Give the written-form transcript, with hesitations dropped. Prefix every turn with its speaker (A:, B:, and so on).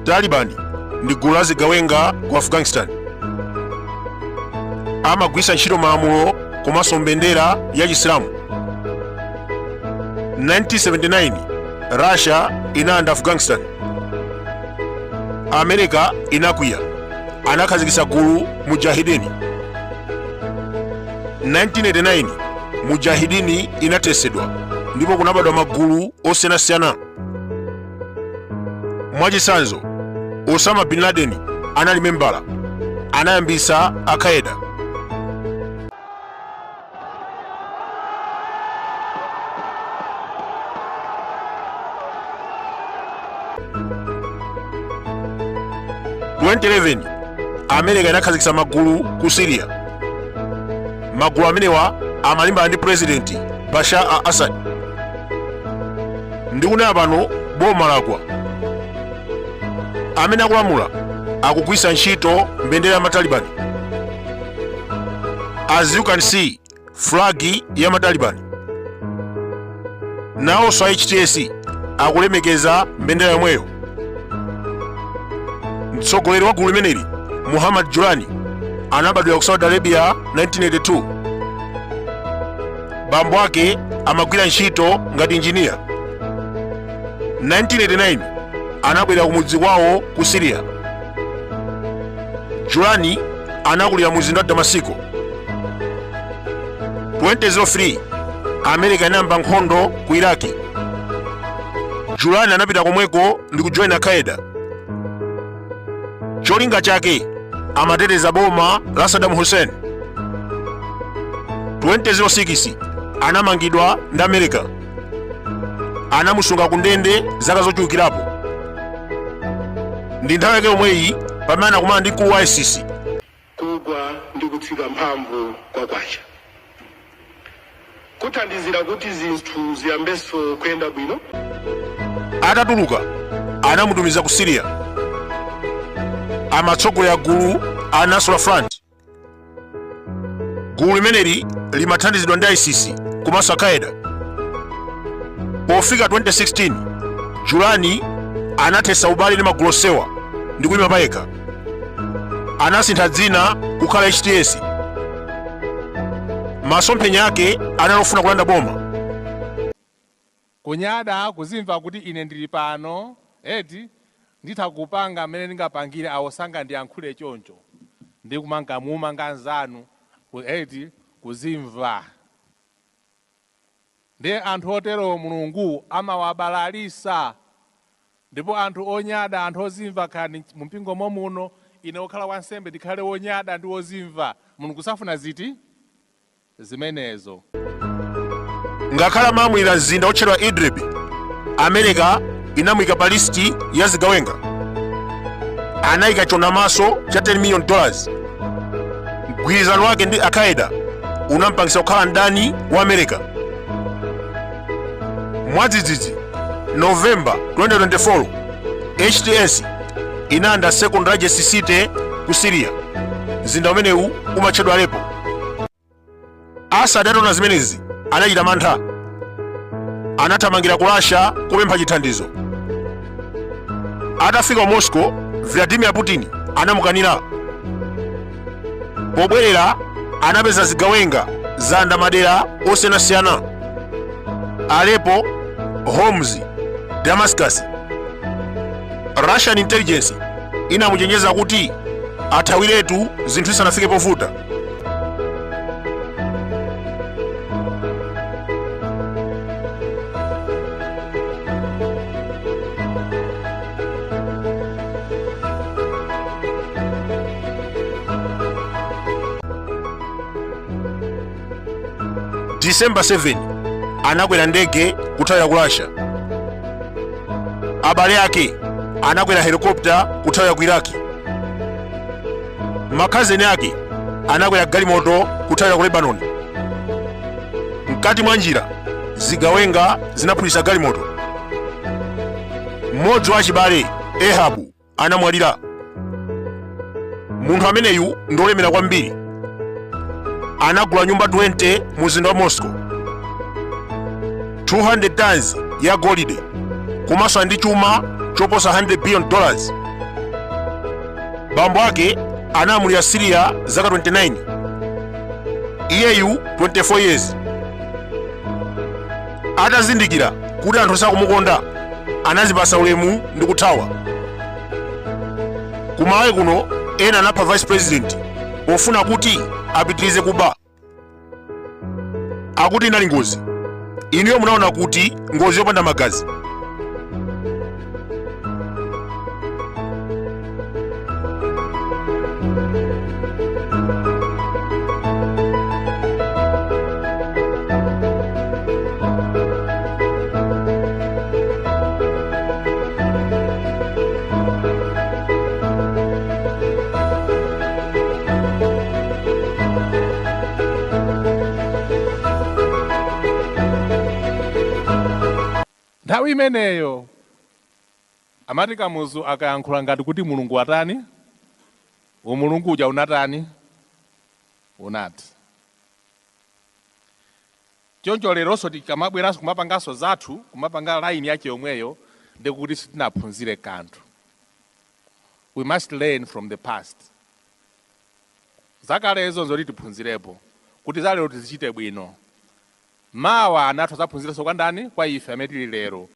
A: Taliban ndi gulu la zigawenga ku Afghanistan. Amagwisa ntchito malamulo komanso mbendera ya Chisilamu. 1979 Russia inalanda Afghanistan. America inakwiya, anakhazikitsa gulu mujahidini. 1989 mujahidini inatesedwa ndipo kunabadwa magulu osiyanasiyana. Mwachitsanzo, Osama bin Laden anali membala, anayambitsa Al-Qaeda. America inakhazikitsa magulu ku Syria. Magulu amenewa amalimbana ndi President Bashar al-Assad. Ndikunena pano boma lagwa. Amene akulamula akugwisa ntchito mbendera ya Taliban. As you can see, flag ya Taliban. Nawonso HTS akulemekeza mbendera yomweyo. Mtsogoleri wa gulu limeneli Muhammad Julani anabadwira ku Saudi Arabia 1982. Bambo ake amagwira ntchito ngati engineer. 1989 anabwera ku mudzi kwawo ku Syria. Julani anakulira mu mzinda wa Damasiko. 2003 America inayamba nkhondo ku Iraki. Julani anapita komweko ndi kujoina Al-Qaeda. Cholinga chake amateteza boma la Saddam Hussein. 2006 anamangidwa ndi America. Anamusunga ku ndende zaka zochulukirapo. Ndi nthawi yake yomweyi pamene anakumana ndi ku ISIS.
B: Kugwa ndi kutsika mphamvu kwakwacha kuthandizira kuti zinthu ziyambenso kuyenda bwino.
A: Atatuluka anamutumiza ku Syria. Amatsogolera gulu a Nusra Front. Gulu limeneli limathandizidwa ndi ISIS komanso Al-Qaeda. Pofika 2016 Julani anathetsa ubale ndi magulu osewa ndi kuyima payekha. Anasintha dzina kukhala HTS. Masomphenya ake analofuna kulanda boma.
C: Kunyada kuzimva kuti ine ndili pano eti nditha kupanga amene ndingapangire awosanga ndiyankhule choncho ndi kumanga mumanga anzanu eti kuzimva. Ndi anthu otero Mulungu amawabalalisa, ndipo anthu onyada, anthu ozimva khani mumpingo muno ine okhala wansembe ndikhale wonyada ndi wozimva. Mulungu safuna ziti zimenezo.
A: Ngakhala mamwira mzinda otchedwa Idlib, America inamuyika pa listi ya zigawenga. Anayika chonamaso cha $10 million. Mgwirizano wake ndi Al-Qaeda unampangisa kukhala ndani wa America. Mwadzidzidzi November 2024 HTS inalanda second largest city ku Syria, mzinda umenewu umatchedwa Aleppo. Assad ataona zimenezi anachita mantha. Anathamangira ku Russia kupempha chithandizo. Atafika Moscow, Vladimir Putin anamukanira. Pobwerera anapeza zigawenga zanda madera osiyanasiyana: Aleppo, Homs, Damascus. Russian intelligence inamuchenjeza kuti athawiretu zinthu zisanafike povuta. December 7 anakwera ndege kuthawira ku Russia. Abale ake anakwera helikopta kuthawira ku Iraki. Makhazeni ake anakwera galimoto kuthawira ku Lebanon. Mkati mwa njira zigawenga zinaphulitsa galimoto. Mmodzi wa achibale Ehabu anamwalira. Munthu ameneyu ndolemera kwambiri. Anagula nyumba 20 mu mzinda wa Moscow. 200 tons ya golide komanso ndi chuma choposa $100 billion bambo ake anamulira Syria zaka 29, iyeyu 24 years. Atazindikira kuti anthu sakumukonda, anazipasa ulemu ndi kuthawa. Kumawe kuno ena anapha vice president pofuna kuti apitirize kuba. Akuti inali ngozi. Inuyo munaona kuti ngozi yopanda magazi.
C: Nthawi imeneyo amati Kamuzu akayankhula ngati kuti Mulungu watani, umulungu uja unatani, unati. Choncho leronso tikamabweranso kumapanganso zathu, kumapanga line yake yomweyo, ndikuti sitinaphunzire kanthu. We must learn from the past. Zakalezo nzoti tiphunzirepo, kuti zalero tizichite bwino. Mawa anathu zaphunziranso kwa ndani, kwa ife amene tili lero.